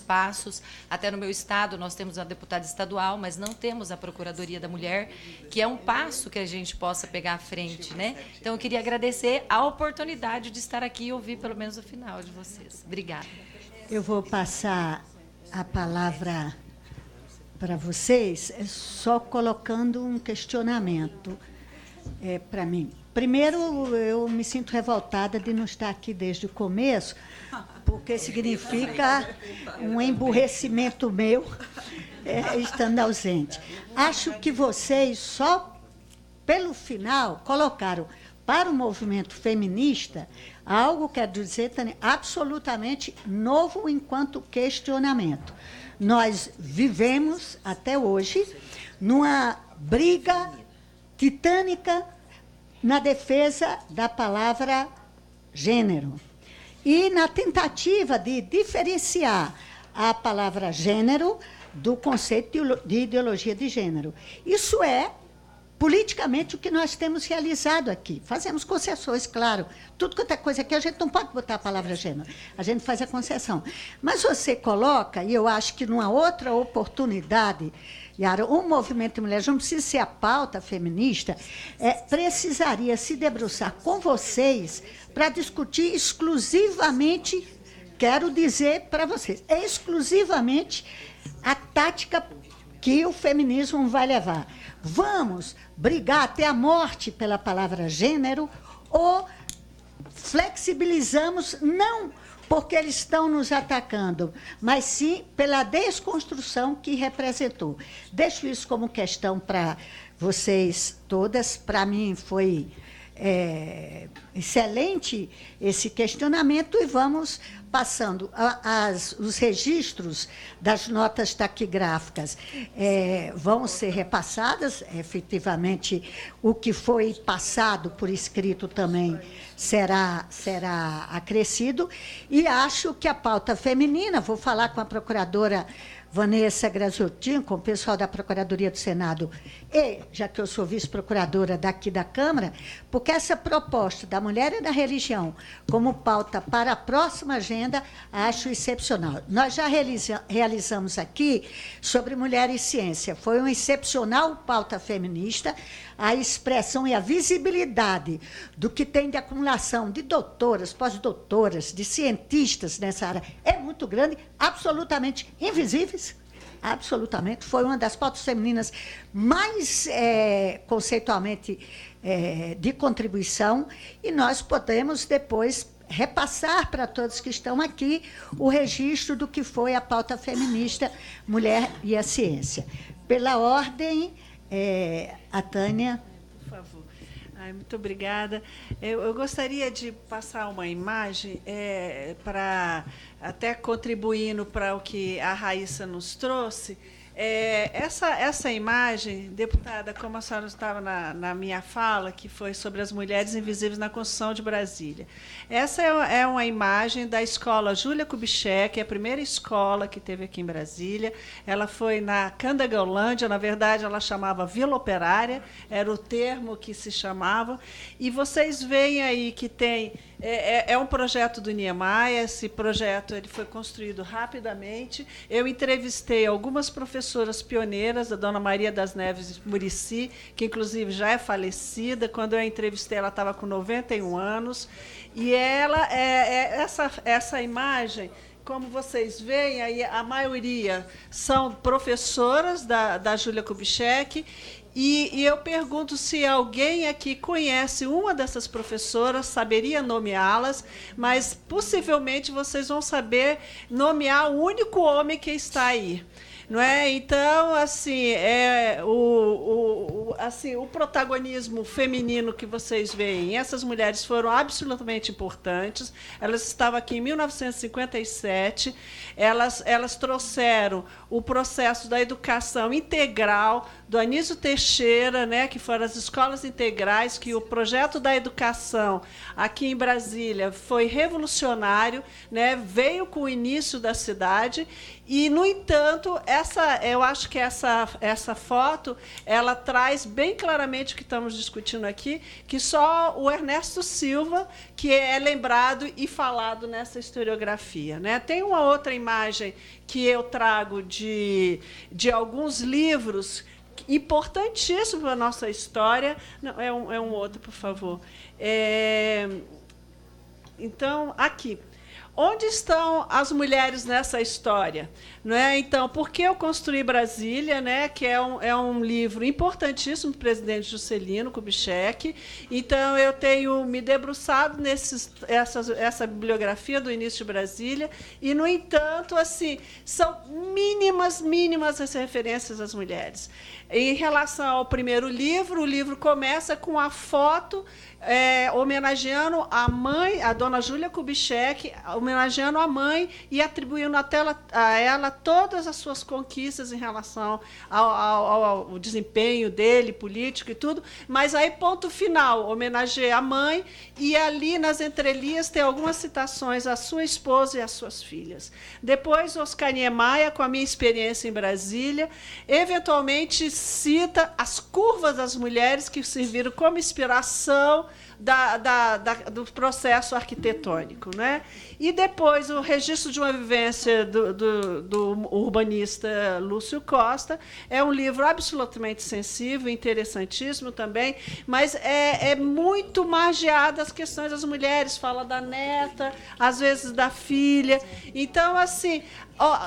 passos. Até no meu estado, nós temos a deputada estadual, mas não temos a Procuradoria da Mulher, que é um passo que a gente possa pegar à frente, né? Então, eu queria agradecer a oportunidade de estar aqui e ouvir pelo menos o final de vocês. Obrigada. Eu vou passar a palavra para vocês, só colocando um questionamento para mim. Primeiro, eu me sinto revoltada de não estar aqui desde o começo, porque significa um emburrecimento meu estando ausente. Acho que vocês, só pelo final, colocaram para o movimento feminista algo, quero dizer, absolutamente novo enquanto questionamento. Nós vivemos, até hoje, numa briga titânica na defesa da palavra gênero. E na tentativa de diferenciar a palavra gênero do conceito de ideologia de gênero. Isso é politicamente o que nós temos realizado aqui. Fazemos concessões, claro. Tudo quanto é coisa aqui, a gente não pode botar a palavra gênero. A gente faz a concessão. Mas você coloca, e eu acho que numa outra oportunidade, Yara, o movimento de mulheres, não precisa ser a pauta feminista, precisaria se debruçar com vocês para discutir exclusivamente, quero dizer para vocês, exclusivamente a tática que o feminismo vai levar. Vamos brigar até a morte pela palavra gênero ou flexibilizamos, não porque eles estão nos atacando, mas sim pela desconstrução que representou. Deixo isso como questão para vocês todas. Para mim foi excelente esse questionamento e vamos passando. Os registros das notas taquigráficas vão ser repassadas, efetivamente, o que foi passado por escrito também será acrescido, e acho que a pauta feminina, vou falar com a procuradora Vanessa Graziotin, com o pessoal da Procuradoria do Senado, e, já que eu sou vice-procuradora daqui da Câmara, porque essa proposta da mulher e da religião como pauta para a próxima agenda, acho excepcional. Nós já realizamos aqui sobre mulher e ciência. Foi uma excepcional pauta feminista, a expressão e a visibilidade do que tem de acumulação de doutoras, pós-doutoras, de cientistas nessa área é muito grande, absolutamente invisíveis. Absolutamente. Foi uma das pautas femininas mais conceitualmente de contribuição, e nós podemos depois repassar para todos que estão aqui o registro do que foi a pauta feminista Mulher e a Ciência. Pela ordem, a Tânia. Por favor. Muito obrigada. Eu gostaria de passar uma imagem para até contribuindo para o que a Raíssa nos trouxe. Essa imagem, deputada, como a senhora estava na minha fala, que foi sobre as mulheres invisíveis na construção de Brasília. Essa é uma imagem da escola Júlia Kubitschek, a primeira escola que teve aqui em Brasília. Ela foi na Candagalândia, na verdade, ela chamava Vila Operária, era o termo que se chamava. E vocês veem aí que tem... É um projeto do Niemeyer. Esse projeto ele foi construído rapidamente. Eu entrevistei algumas professoras pioneiras, a dona Maria das Neves Murici, que, inclusive, já é falecida. Quando eu a entrevistei, ela estava com 91 anos. E ela, essa imagem, como vocês veem, aí, a maioria são professoras da Júlia Kubitschek. E eu pergunto se alguém aqui conhece uma dessas professoras, saberia nomeá-las, mas possivelmente vocês vão saber nomear o único homem que está aí. Não é? Então, assim, o protagonismo feminino que vocês veem, essas mulheres foram absolutamente importantes. Elas estavam aqui em 1957, elas trouxeram o processo da educação integral do Anísio Teixeira, né, que foram as escolas integrais, que o projeto da educação aqui em Brasília foi revolucionário, né, veio com o início da cidade, e, no entanto, eu acho que essa foto ela traz bem claramente o que estamos discutindo aqui, que só o Ernesto Silva que é lembrado e falado nessa historiografia, né? Tem uma outra imagem que eu trago de alguns livros importantíssimos para a nossa história. Não, é um outro, por favor. Então, aqui. Onde estão as mulheres nessa história? Não é? Então, Por que eu construí Brasília, né? Que é um livro importantíssimo do presidente Juscelino Kubitschek. Então, eu tenho me debruçado essa bibliografia do início de Brasília, e, no entanto, assim, são mínimas as referências às mulheres. Em relação ao primeiro livro, o livro começa com a foto homenageando a mãe, a dona Júlia Kubitschek, homenageando a mãe e atribuindo a ela todas as suas conquistas em relação ao desempenho dele, político e tudo. Mas aí, ponto final, homenageia a mãe, e ali nas entrelinhas tem algumas citações à sua esposa e às suas filhas. Depois, Oscar Niemeyer, com a minha experiência em Brasília, eventualmente cita as curvas das mulheres que serviram como inspiração do processo arquitetônico, né? E depois o registro de uma vivência do urbanista Lúcio Costa. É um livro absolutamente sensível, interessantíssimo também, mas é muito margeado às questões das mulheres, fala da neta, às vezes da filha. Então, assim,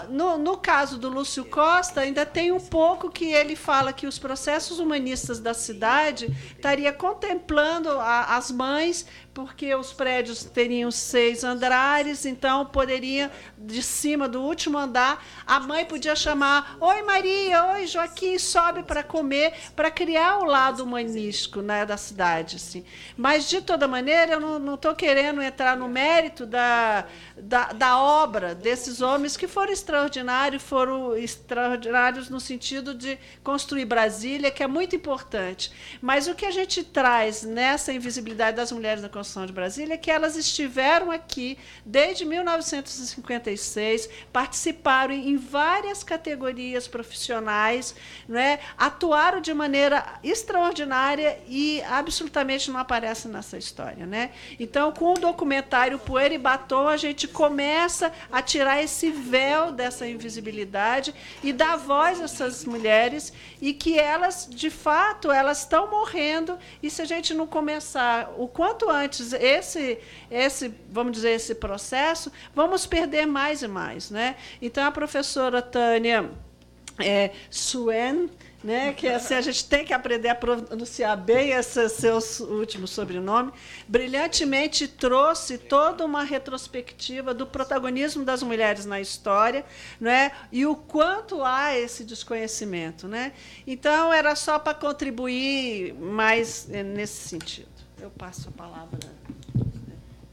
no caso do Lúcio Costa, ainda tem um pouco que ele fala que os processos humanistas da cidade estaria contemplando as mães, porque os prédios teriam 6 andares, então poderia, de cima do último andar, a mãe podia chamar: oi, Maria, oi, Joaquim, sobe para comer, para criar o lado humanístico, né, da cidade. Assim. Mas, de toda maneira, eu não estou querendo entrar no mérito da obra desses homens que foram extraordinários no sentido de construir Brasília, que é muito importante. Mas o que a gente traz nessa invisibilidade das mulheres na construção de Brasília é que elas estiveram aqui desde 1956, participaram em várias categorias profissionais, né, atuaram de maneira extraordinária e absolutamente não aparecem nessa história, né? Então, com o documentário Poeira e Batom, a gente começa a tirar esse véu dessa invisibilidade e dar voz a essas mulheres, e que elas, de fato, elas estão morrendo, e se a gente não começar o quanto antes vamos dizer, esse processo, vamos perder mais e mais, né? Então, a professora Tânia Suen, né, que assim, a gente tem que aprender a pronunciar bem esse seu último sobrenome, brilhantemente trouxe toda uma retrospectiva do protagonismo das mulheres na história, né, e o quanto há esse desconhecimento, né? Então, era só para contribuir mais nesse sentido. Eu passo a palavra.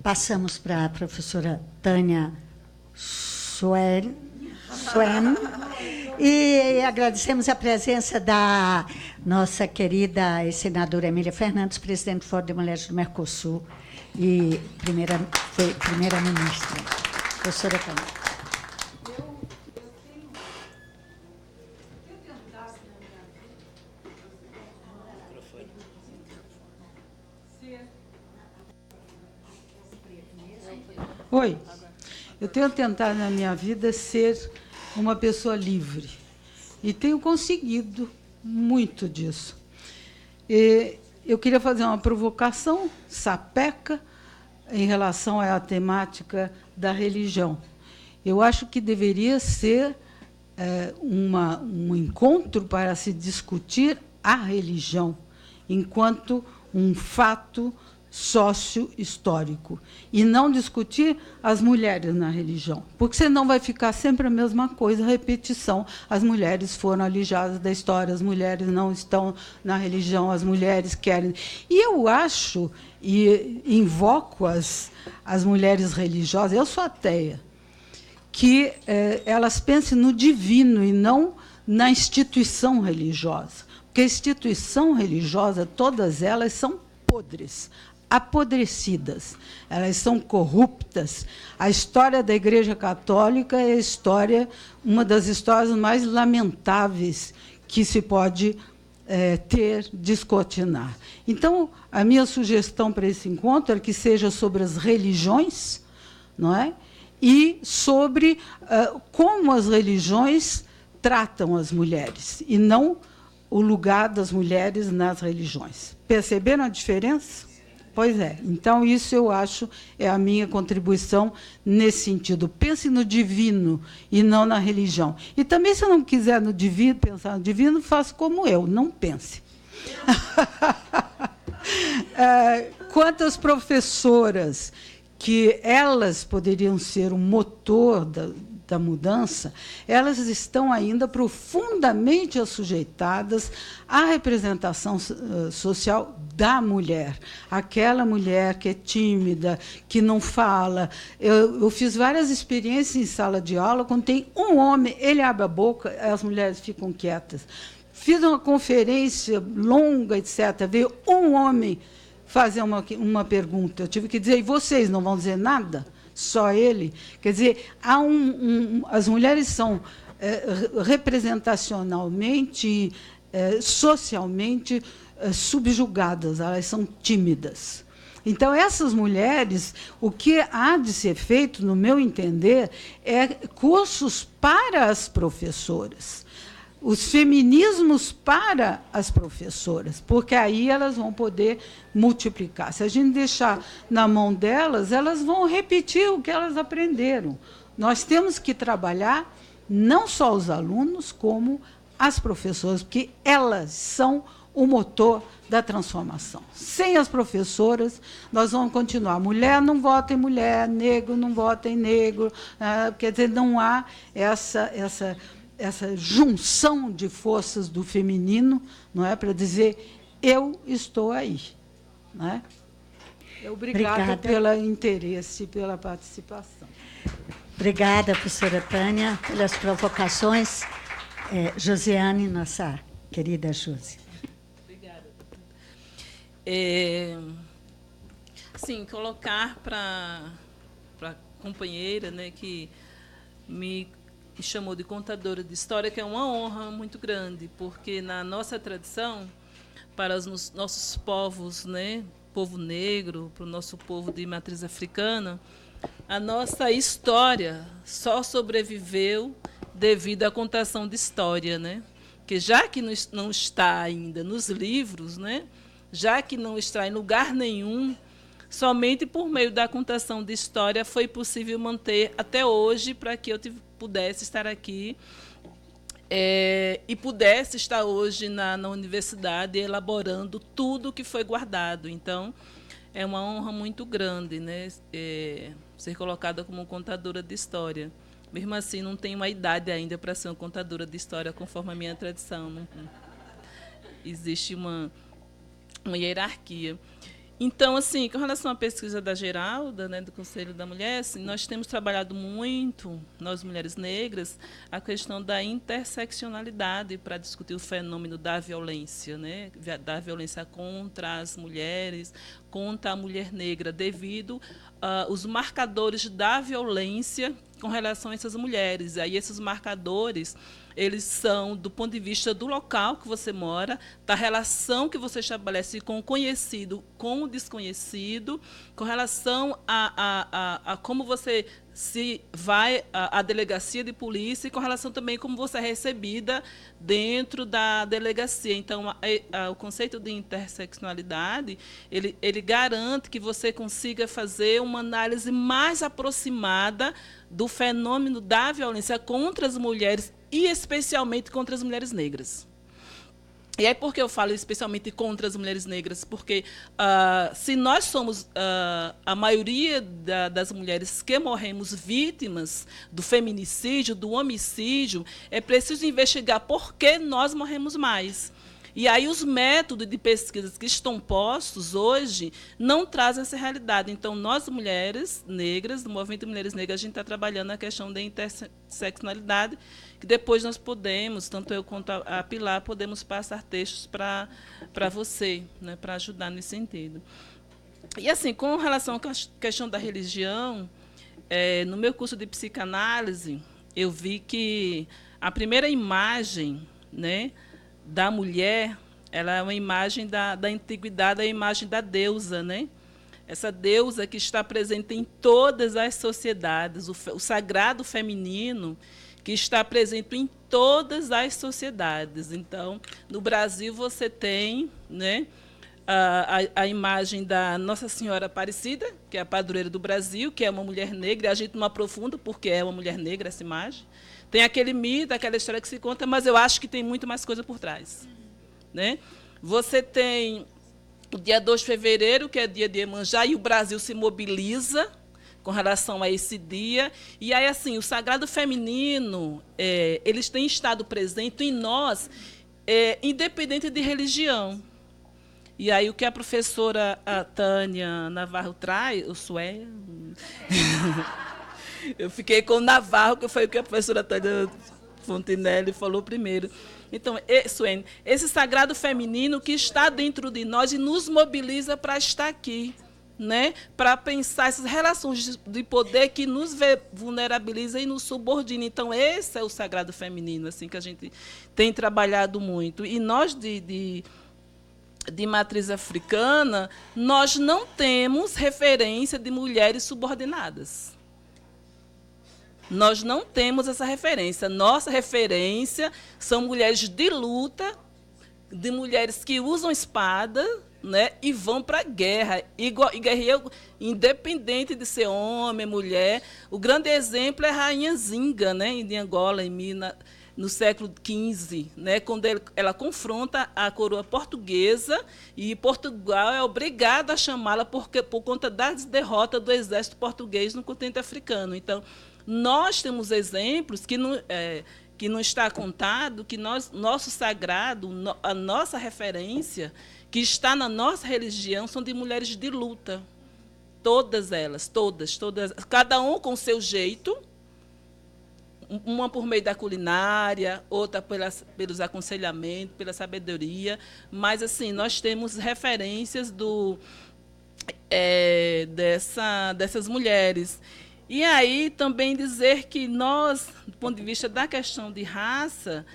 Passamos para a professora Tânia Suen. E agradecemos a presença da nossa querida senadora Emília Fernandes, presidente do Fórum de Mulheres do Mercosul e foi primeira-ministra. Professora Tânia. Oi, eu tenho tentado na minha vida ser uma pessoa livre e tenho conseguido muito disso. Eu queria fazer uma provocação sapeca em relação à temática da religião. Eu acho que deveria ser um encontro para se discutir a religião enquanto um fato sócio-histórico, e não discutir as mulheres na religião, porque senão vai ficar sempre a mesma coisa, a repetição. As mulheres foram alijadas da história, as mulheres não estão na religião, as mulheres querem... E eu acho, e invoco as mulheres religiosas, eu sou ateia, que elas pensem no divino e não na instituição religiosa, porque a instituição religiosa, todas elas são podres. apodrecidas, elas são corruptas. A história da Igreja Católica é uma das histórias mais lamentáveis que se pode descortinar. Então, a minha sugestão para esse encontro é que seja sobre as religiões, não é? E sobre como as religiões tratam as mulheres, e não o lugar das mulheres nas religiões. Perceberam a diferença? Pois é. Então, isso eu acho é a minha contribuição nesse sentido. Pense no divino e não na religião. E também, se não quiser no divino, pensar no divino, faça como eu, não pense. Quantas professoras que elas poderiam ser o motor da mudança, elas estão ainda profundamente assujeitadas à representação social da mulher. Aquela mulher que é tímida, que não fala. Eu fiz várias experiências em sala de aula, quando tem um homem, ele abre a boca, as mulheres ficam quietas. Fiz uma conferência longa, etc. Veio um homem fazer uma pergunta. Eu tive que dizer, e vocês não vão dizer nada? Só ele? Quer dizer, as mulheres são representacionalmente, socialmente subjugadas, elas são tímidas. Então, essas mulheres, o que há de ser feito, no meu entender, é cursos para as professoras, os feminismos para as professoras, porque aí elas vão poder multiplicar. Se a gente deixar na mão delas, elas vão repetir o que elas aprenderam. Nós temos que trabalhar não só os alunos, como as professoras, porque elas são o motor da transformação. Sem as professoras, nós vamos continuar. Mulher não vota em mulher, negro não vota em negro. Quer dizer, não há essa junção de forças do feminino, não é, para dizer eu estou aí, não é? Obrigada pelo interesse, pela participação. Obrigada, professora Tânia, pelas provocações. Josiane, nossa querida Josi. Obrigada. Sim, colocar para a companheira, né, que me chamou de contadora de história, que é uma honra muito grande, porque na nossa tradição, para os nossos povos, né, povo negro, para o nosso povo de matriz africana, a nossa história só sobreviveu devido à contação de história, né? Que já que não está ainda nos livros, né, já que não está em lugar nenhum, somente por meio da contação de história foi possível manter até hoje, para que eu pudesse estar aqui e pudesse estar hoje na universidade elaborando tudo que foi guardado. Então, é uma honra muito grande, né, ser colocada como contadora de história. Mesmo assim, não tenho uma idade ainda para ser uma contadora de história, conforme a minha tradição. Não existe uma hierarquia. Então, assim, com relação à pesquisa da Geralda, né, do Conselho da Mulher, assim, nós temos trabalhado muito, nós mulheres negras, a questão da interseccionalidade para discutir o fenômeno da violência, né, da violência contra as mulheres, contra a mulher negra, devido aos marcadores da violência com relação a essas mulheres. Aí esses marcadores, eles são do ponto de vista do local que você mora, da relação que você estabelece com o conhecido, com o desconhecido, com relação a como você se vai à delegacia de polícia e com relação também como você é recebida dentro da delegacia. Então, o conceito de interseccionalidade, ele garante que você consiga fazer uma análise mais aproximada do fenômeno da violência contra as mulheres e especialmente contra as mulheres negras. E aí por que eu falo especialmente contra as mulheres negras? Porque se nós somos a maioria das mulheres que morremos vítimas do feminicídio, do homicídio, é preciso investigar por que nós morremos mais. E aí os métodos de pesquisas que estão postos hoje não trazem essa realidade. Então, nós, mulheres negras, do Movimento Mulheres Negras, a gente está trabalhando a questão da interseccionalidade, que depois nós podemos, tanto eu quanto a Pilar, podemos passar textos para você, né, para ajudar nesse sentido. E, assim, com relação à questão da religião, no meu curso de psicanálise, eu vi que a primeira imagem, né, da mulher, ela é uma imagem da antiguidade, a imagem da deusa, né? Essa deusa que está presente em todas as sociedades, o sagrado feminino que está presente em todas as sociedades. Então, no Brasil, você tem, né, a imagem da Nossa Senhora Aparecida, que é a padroeira do Brasil, que é uma mulher negra, e a gente não aprofunda porque é uma mulher negra essa imagem. Tem aquele mito, aquela história que se conta, mas eu acho que tem muito mais coisa por trás, né? Você tem o dia 2 de fevereiro, que é dia de Iemanjá, e o Brasil se mobiliza com relação a esse dia. E aí, assim, o sagrado feminino, eles têm estado presente em nós, independente de religião. E aí o que a professora Tânia Navarro traz, o Sué, eu fiquei com o Navarro, que foi o que a professora Tânia Fontinelli falou primeiro. Então, Suene, esse sagrado feminino que está dentro de nós e nos mobiliza para estar aqui, né? Para pensar essas relações de poder que nos vulnerabiliza e nos subordina. Então, esse é o sagrado feminino, assim, que a gente tem trabalhado muito. E nós, de matriz africana, nós não temos referência de mulheres subordinadas. Nós não temos essa referência. Nossa referência são mulheres de luta, de mulheres que usam espada, né, e vão para a guerra. E guerreiam independente de ser homem, mulher. O grande exemplo é a Rainha Zinga, né, em Angola, em Minas, no século XV, né, quando ela confronta a coroa portuguesa, e Portugal é obrigado a chamá-la por conta das derrotas do exército português no continente africano. Então, nós temos exemplos que não está contado, que nosso sagrado, a nossa referência, que está na nossa religião, são de mulheres de luta. Todas elas, todas, cada um com o seu jeito, uma por meio da culinária, outra pelos aconselhamentos, pela sabedoria, mas, assim, nós temos referências dessas mulheres. E aí também dizer que nós, do ponto de vista da questão de raça,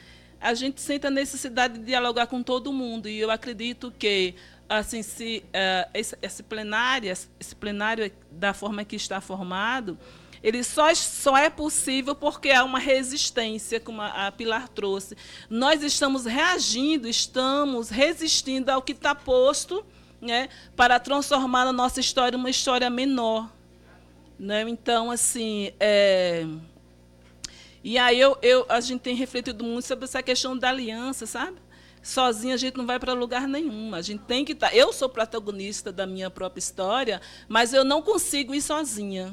a gente sente a necessidade de dialogar com todo mundo. E eu acredito que, assim, se esse plenário da forma que está formado, ele só é possível porque há uma resistência, como a Pilar trouxe. Nós estamos reagindo, estamos resistindo ao que está posto, né, para transformar a nossa história uma história menor. Né? Então, assim, e aí a gente tem refletido muito sobre essa questão da aliança, sabe? Sozinha a gente não vai para lugar nenhum. A gente tem que estar. Eu sou protagonista da minha própria história, mas eu não consigo ir sozinha.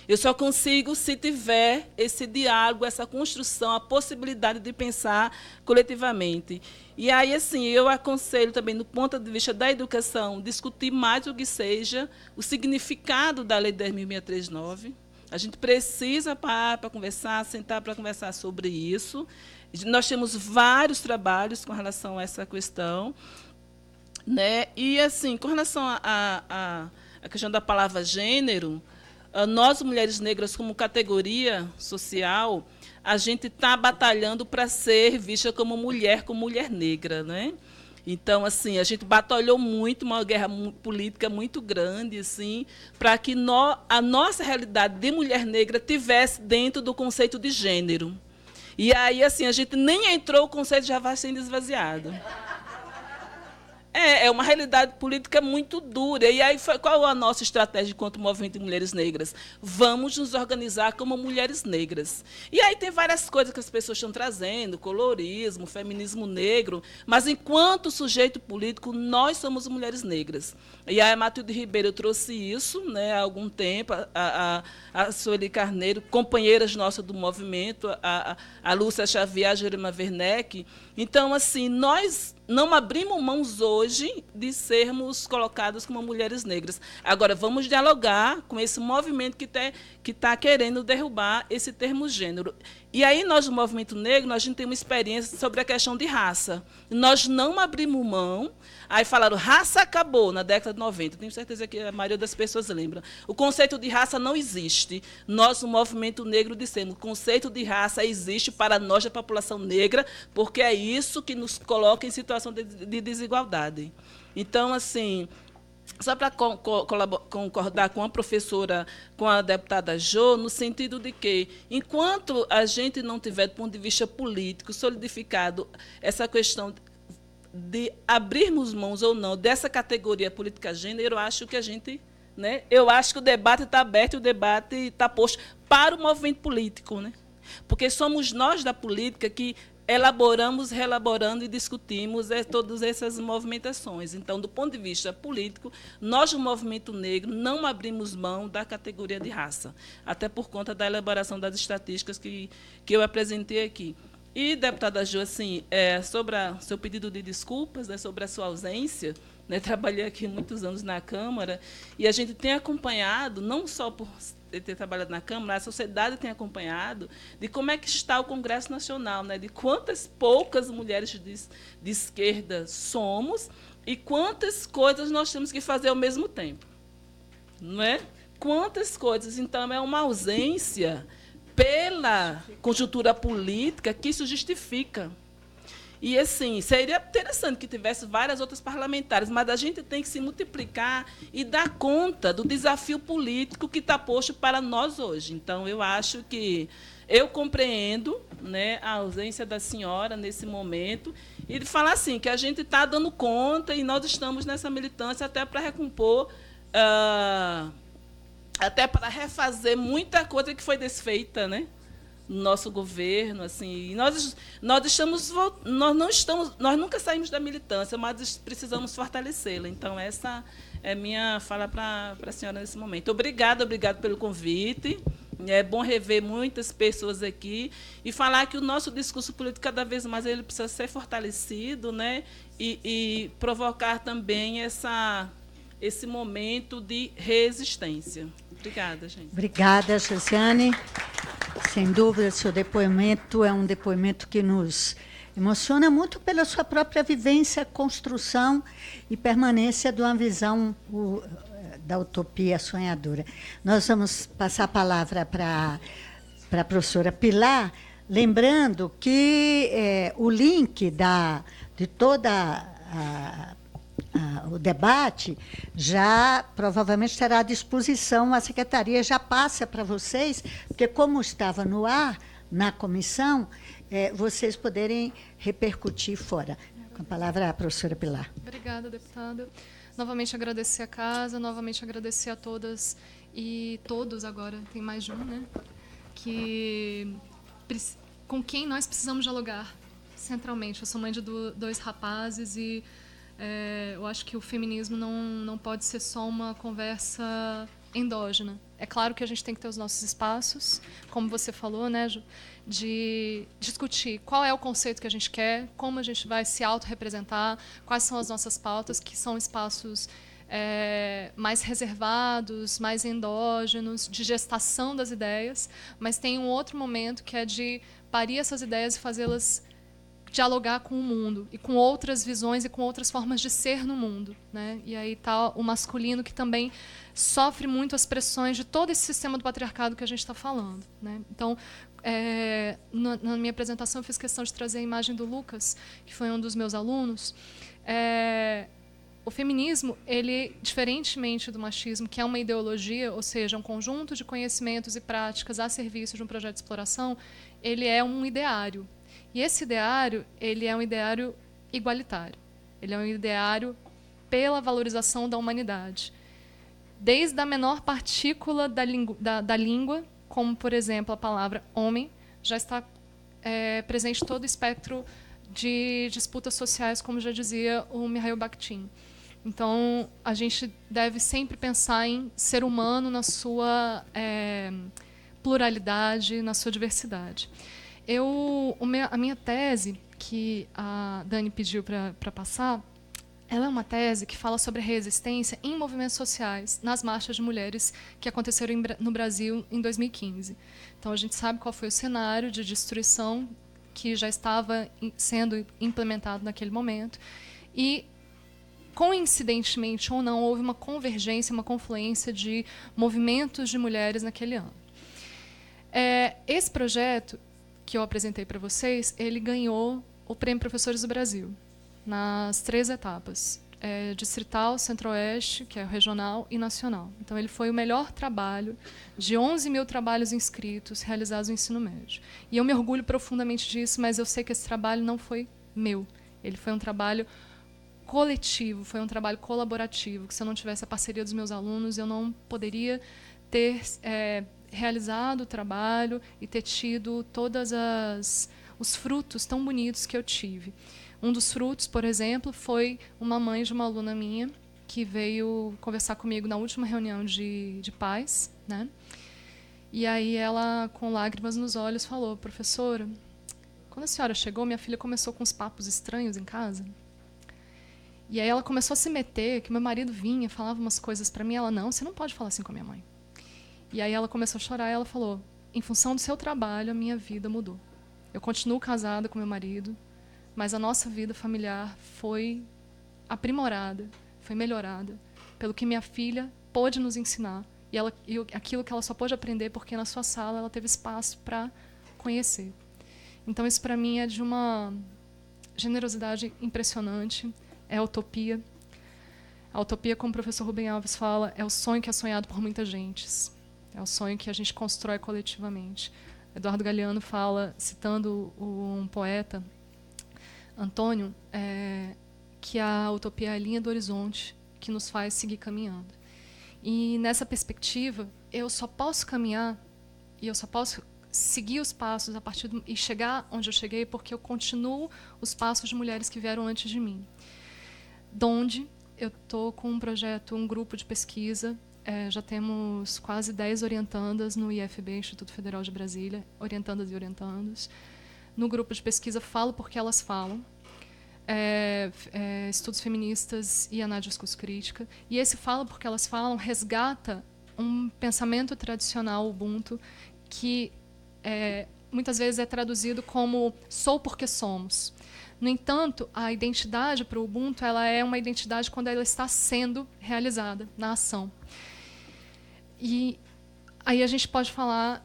Eu só consigo se tiver esse diálogo, essa construção, a possibilidade de pensar coletivamente. E aí, assim, eu aconselho também, do ponto de vista da educação, discutir mais o que seja o significado da Lei 10.639. A gente precisa parar para conversar, sentar para conversar sobre isso. Nós temos vários trabalhos com relação a essa questão, né? E, assim, com relação à questão da palavra gênero, nós, mulheres negras, como categoria social, a gente está batalhando para ser vista como mulher negra, né? Então, assim, a gente batalhou muito, uma guerra política muito grande, assim, para que a nossa realidade de mulher negra tivesse dentro do conceito de gênero. E aí, assim, a gente nem entrou, o conceito já vai sendo esvaziado. É uma realidade política muito dura. E aí, qual a nossa estratégia enquanto movimento de mulheres negras? Vamos nos organizar como mulheres negras. E aí tem várias coisas que as pessoas estão trazendo, colorismo, feminismo negro, mas, enquanto sujeito político, nós somos mulheres negras. E a Matilde Ribeiro trouxe isso, né, há algum tempo, a Sueli Carneiro, companheiras nossas do movimento, a Lúcia Xavier, a Jerema Werneck. Então, assim, nós não abrimos mãos hoje de sermos colocadas como mulheres negras. Agora, vamos dialogar com esse movimento que está querendo derrubar esse termo gênero. E aí nós, do movimento negro, a gente tem uma experiência sobre a questão de raça. Nós não abrimos mão. Aí falaram, raça acabou na década de 90. Tenho certeza que a maioria das pessoas lembra. O conceito de raça não existe. Nós, o movimento negro, dissemos, o conceito de raça existe para nós, da população negra, porque é isso que nos coloca em situação de desigualdade. Então, assim, só para concordar com a professora, com a deputada Jo, no sentido de que, enquanto a gente não tiver, do ponto de vista político, solidificado essa questão de abrirmos mãos ou não dessa categoria política gênero, eu acho que a gente, né, eu acho que o debate está aberto e o debate está posto para o movimento político, né? Porque somos nós da política que elaboramos, reelaborando e discutimos todas essas movimentações. Então, do ponto de vista político, nós, do movimento negro, não abrimos mão da categoria de raça, até por conta da elaboração das estatísticas que eu apresentei aqui. E, deputada Jo, assim, sobre o seu pedido de desculpas, né, sobre a sua ausência, né, trabalhei aqui muitos anos na Câmara, e a gente tem acompanhado, não só por ter trabalhado na Câmara, a sociedade tem acompanhado de como é que está o Congresso Nacional, né, de quantas poucas mulheres de esquerda somos e quantas coisas nós temos que fazer ao mesmo tempo. Não é? Quantas coisas. Então, é uma ausência pela conjuntura política que isso justifica. E, assim, seria interessante que tivesse várias outras parlamentares, mas a gente tem que se multiplicar e dar conta do desafio político que está posto para nós hoje. Então, eu acho que eu compreendo, né, a ausência da senhora nesse momento e de falar assim, que a gente está dando conta e nós estamos nessa militância até para recompor, até para refazer muita coisa que foi desfeita, né, no nosso governo, assim. E nós nunca saímos da militância, mas precisamos fortalecê-la. Então, essa é minha fala para a senhora nesse momento. Obrigada pelo convite. É bom rever muitas pessoas aqui e falar que o nosso discurso político, cada vez mais, ele precisa ser fortalecido, né, e provocar também esse momento de resistência. Obrigada, gente. Obrigada, Josiane. Sem dúvida, seu depoimento é um depoimento que nos emociona muito pela sua própria vivência, construção e permanência de uma visão da utopia sonhadora. Nós vamos passar a palavra para a professora Pilar, lembrando que o link de toda o debate já provavelmente estará à disposição, a secretaria já passa para vocês, porque como estava no ar, na comissão, vocês poderem repercutir fora. Com a palavra a professora Pilar. Obrigada, deputada. Novamente agradecer a casa, novamente agradecer a todas e todos agora, tem mais de um, né? Com quem nós precisamos dialogar centralmente. Eu sou mãe de dois rapazes e eu acho que o feminismo não pode ser só uma conversa endógena. É claro que a gente tem que ter os nossos espaços, como você falou, né, Ju, de discutir qual é o conceito que a gente quer, como a gente vai se autorrepresentar, quais são as nossas pautas, que são espaços mais reservados, mais endógenos, de gestação das ideias, mas tem um outro momento que é de parir essas ideias e fazê-las dialogar com o mundo e com outras visões e com outras formas de ser no mundo, né? E aí está o masculino, que também sofre muito as pressões de todo esse sistema do patriarcado que a gente está falando, né? Então, na minha apresentação, eu fiz questão de trazer a imagem do Lucas, que foi um dos meus alunos. O feminismo, ele, diferentemente do machismo, que é uma ideologia, ou seja, um conjunto de conhecimentos e práticas a serviço de um projeto de exploração, ele é um ideário. E esse ideário, ele é um ideário igualitário. Ele é um ideário pela valorização da humanidade. Desde a menor partícula da língua, como, por exemplo, a palavra homem, já está presente todo o espectro de disputas sociais, como já dizia o Mikhail Bakhtin. Então, a gente deve sempre pensar em ser humano na sua pluralidade, na sua diversidade. A minha tese, que a Dani pediu para passar, ela é uma tese que fala sobre a resistência em movimentos sociais, nas marchas de mulheres que aconteceram no Brasil em 2015. Então, a gente sabe qual foi o cenário de destruição que já estava sendo implementado naquele momento. E, coincidentemente ou não, houve uma convergência, uma confluência de movimentos de mulheres naquele ano. Esse projeto que eu apresentei para vocês, ele ganhou o Prêmio Professores do Brasil, nas 3 etapas, distrital, centro-oeste, que é o regional, e nacional. Então, ele foi o melhor trabalho de 11 mil trabalhos inscritos realizados no ensino médio. E eu me orgulho profundamente disso, mas eu sei que esse trabalho não foi meu. Ele foi um trabalho coletivo, foi um trabalho colaborativo, que se eu não tivesse a parceria dos meus alunos, eu não poderia ter realizado o trabalho e ter tido todos os frutos tão bonitos que eu tive. Um dos frutos, por exemplo, foi uma mãe de uma aluna minha que veio conversar comigo na última reunião de pais, né? E aí ela, com lágrimas nos olhos, falou: professora, quando a senhora chegou, minha filha começou com uns papos estranhos em casa. E aí ela começou a se meter, que meu marido vinha, falava umas coisas para mim. Ela: não, você não pode falar assim com a minha mãe. E aí ela começou a chorar e ela falou: em função do seu trabalho, a minha vida mudou. Eu continuo casada com meu marido, mas a nossa vida familiar foi aprimorada, foi melhorada, pelo que minha filha pôde nos ensinar. E aquilo que ela só pôde aprender porque na sua sala ela teve espaço para conhecer. Então, isso para mim é de uma generosidade impressionante, é a utopia. A utopia, como o professor Rubem Alves fala, é o sonho que é sonhado por muita gente. É o sonho que a gente constrói coletivamente. Eduardo Galeano fala, citando um poeta, Antônio, que a utopia é a linha do horizonte que nos faz seguir caminhando. E nessa perspectiva, eu só posso caminhar e eu só posso seguir os passos e chegar onde eu cheguei porque eu continuo os passos de mulheres que vieram antes de mim. Donde eu estou com um projeto, um grupo de pesquisa, já temos quase 10 orientandas no IFB, Instituto Federal de Brasília, orientandas e orientandos. No grupo de pesquisa Falo Porque Elas Falam, estudos feministas e análise de discurso crítica. E esse Falo Porque Elas Falam resgata um pensamento tradicional Ubuntu que muitas vezes é traduzido como sou porque somos. No entanto, a identidade para o Ubuntu ela é uma identidade quando ela está sendo realizada na ação. E aí a gente pode falar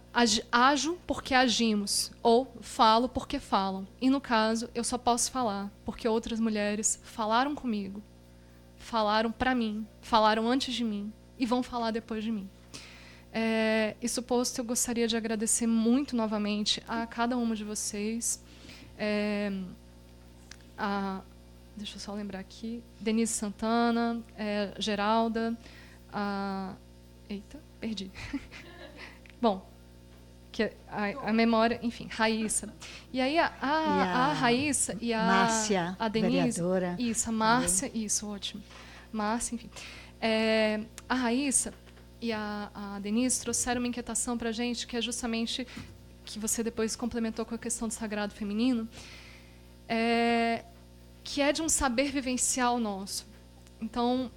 ajo porque agimos, ou falo porque falam. E, no caso, eu só posso falar porque outras mulheres falaram comigo, falaram para mim, falaram antes de mim e vão falar depois de mim. Isso posto, eu gostaria de agradecer muito novamente a cada uma de vocês. Deixa eu só lembrar aqui. Denise Santana, Geralda, eita, perdi. Bom, que a memória, enfim, Raíssa. E aí a Raíssa e Márcia, a Denise, vereadora. Isso, a Márcia, isso, ótimo. Márcia, enfim. A Raíssa e a Denise trouxeram uma inquietação para a gente, que é justamente, que você depois complementou com a questão do sagrado feminino, que é de um saber vivencial nosso. Então,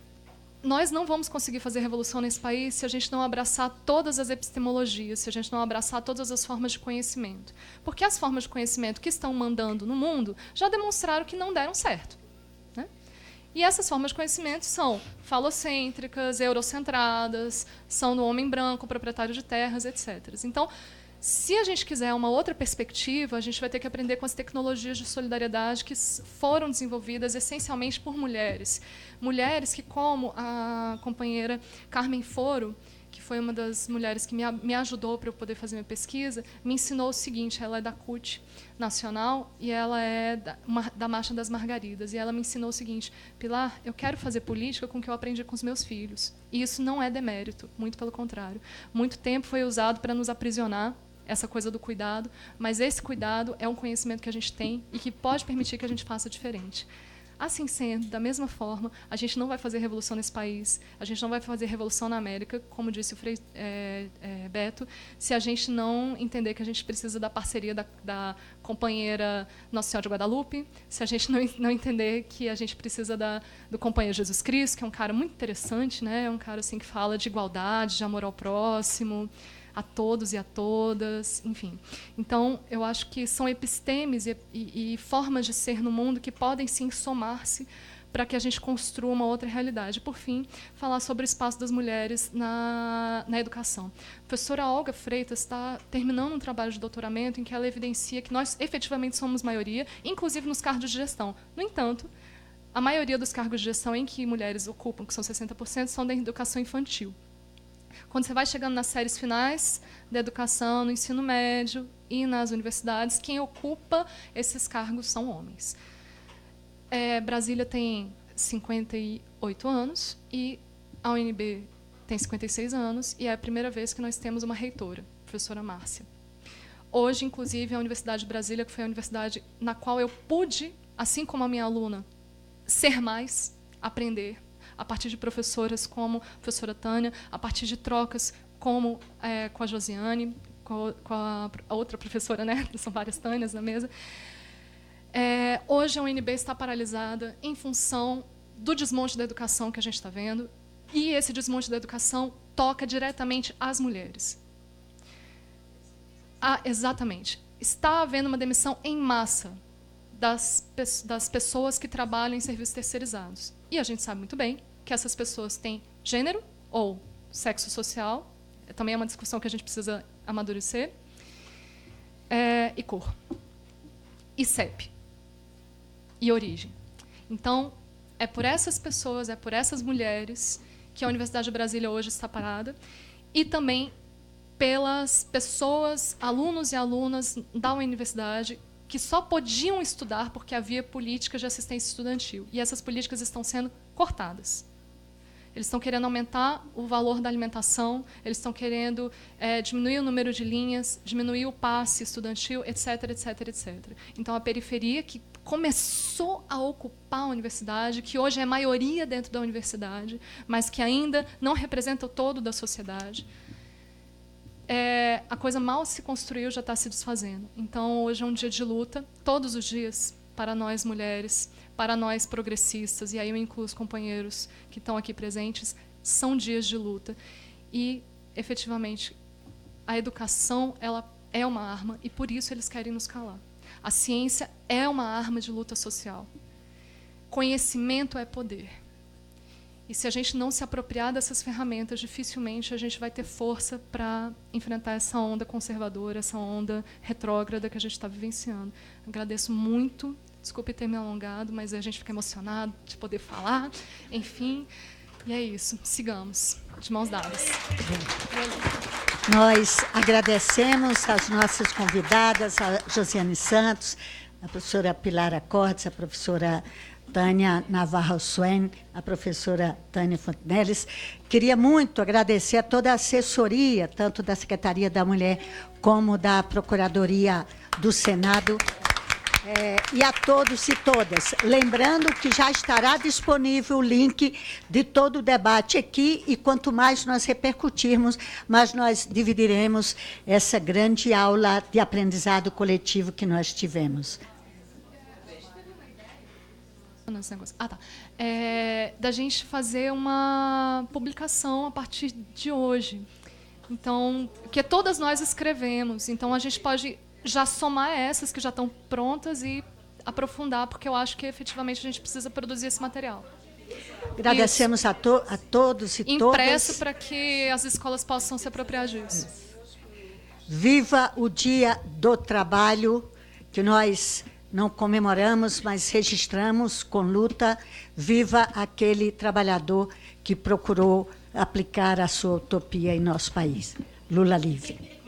nós não vamos conseguir fazer revolução nesse país se a gente não abraçar todas as epistemologias, se a gente não abraçar todas as formas de conhecimento. Porque as formas de conhecimento que estão mandando no mundo já demonstraram que não deram certo. Né? E essas formas de conhecimento são falocêntricas, eurocentradas, são do homem branco, proprietário de terras, etc. Então, se a gente quiser uma outra perspectiva, a gente vai ter que aprender com as tecnologias de solidariedade que foram desenvolvidas essencialmente por mulheres. Mulheres que, como a companheira Carmen Foro, que foi uma das mulheres que me ajudou para eu poder fazer minha pesquisa, me ensinou o seguinte: ela é da CUT Nacional e ela é da Marcha das Margaridas. E ela me ensinou o seguinte: Pilar, eu quero fazer política com o que eu aprendi com os meus filhos. E isso não é demérito, muito pelo contrário. Muito tempo foi usado para nos aprisionar, essa coisa do cuidado, mas esse cuidado é um conhecimento que a gente tem e que pode permitir que a gente faça diferente. Assim sendo, da mesma forma, a gente não vai fazer revolução nesse país, a gente não vai fazer revolução na América, como disse o Frei Beto, se a gente não entender que a gente precisa da parceria da companheira Nossa Senhora de Guadalupe, se a gente não entender que a gente precisa do companheiro Jesus Cristo, que é um cara muito interessante, né? É um cara assim, que fala de igualdade, de amor ao próximo, a todos e a todas, enfim. Então, eu acho que são epistemes e formas de ser no mundo que podem, sim, somar-se para que a gente construa uma outra realidade. Por fim, falar sobre o espaço das mulheres na educação. A professora Olga Freitas está terminando um trabalho de doutoramento em que ela evidencia que nós efetivamente somos maioria, inclusive nos cargos de gestão. No entanto, a maioria dos cargos de gestão em que mulheres ocupam, que são 60%, são da educação infantil. Quando você vai chegando nas séries finais da educação, no ensino médio e nas universidades, quem ocupa esses cargos são homens. Brasília tem 58 anos e a UNB tem 56 anos, e é a primeira vez que nós temos uma reitora, a professora Márcia. Hoje, inclusive, a Universidade de Brasília, que foi a universidade na qual eu pude, assim como a minha aluna, ser mais, aprender, a partir de professoras como a professora Tânia, a partir de trocas como com a Josiane, com a outra professora, né? São várias Tânias na mesa. Hoje a UNB está paralisada em função do desmonte da educação que a gente está vendo, e esse desmonte da educação toca diretamente às mulheres. Exatamente. Está havendo uma demissão em massa das pessoas que trabalham em serviços terceirizados. E a gente sabe muito bem que essas pessoas têm gênero ou sexo social, também é uma discussão que a gente precisa amadurecer, e cor, e CEP, e origem. Então, é por essas pessoas, é por essas mulheres que a Universidade de Brasília hoje está parada, e também pelas pessoas, alunos e alunas da universidade, que só podiam estudar porque havia políticas de assistência estudantil. E essas políticas estão sendo cortadas. Eles estão querendo aumentar o valor da alimentação, eles estão querendo diminuir o número de linhas, diminuir o passe estudantil, etc., etc., etc. Então, a periferia, que começou a ocupar a universidade, que hoje é maioria dentro da universidade, mas que ainda não representa o todo da sociedade, a coisa mal se construiu, já está se desfazendo. Então, hoje é um dia de luta, todos os dias, para nós mulheres, para nós progressistas, e aí eu incluo os companheiros que estão aqui presentes, são dias de luta. E, efetivamente, a educação ela é uma arma, e por isso eles querem nos calar. A ciência é uma arma de luta social. Conhecimento é poder. E se a gente não se apropriar dessas ferramentas, dificilmente a gente vai ter força para enfrentar essa onda conservadora, essa onda retrógrada que a gente está vivenciando. Agradeço muito, desculpe ter me alongado, mas a gente fica emocionado de poder falar. Enfim, e é isso. Sigamos, de mãos dadas. Nós agradecemos as nossas convidadas, a Josiane Santos, a professora Pilar Acordes, a professora Tânia Navarro Swen, a professora Tânia Fontenelles. Queria muito agradecer a toda a assessoria, tanto da Secretaria da Mulher como da Procuradoria do Senado, e a todos e todas. Lembrando que já estará disponível o link de todo o debate aqui, e quanto mais nós repercutirmos, mais nós dividiremos essa grande aula de aprendizado coletivo que nós tivemos. Da gente fazer uma publicação a partir de hoje. Então, que todas nós escrevemos. Então, a gente pode já somar essas que já estão prontas e aprofundar, porque eu acho que efetivamente a gente precisa produzir esse material. Agradecemos a todos e todas. Impresso para que as escolas possam se apropriar disso. Viva o Dia do Trabalho, que nós não comemoramos, mas registramos com luta. Viva aquele trabalhador que procurou aplicar a sua utopia em nosso país. Lula livre.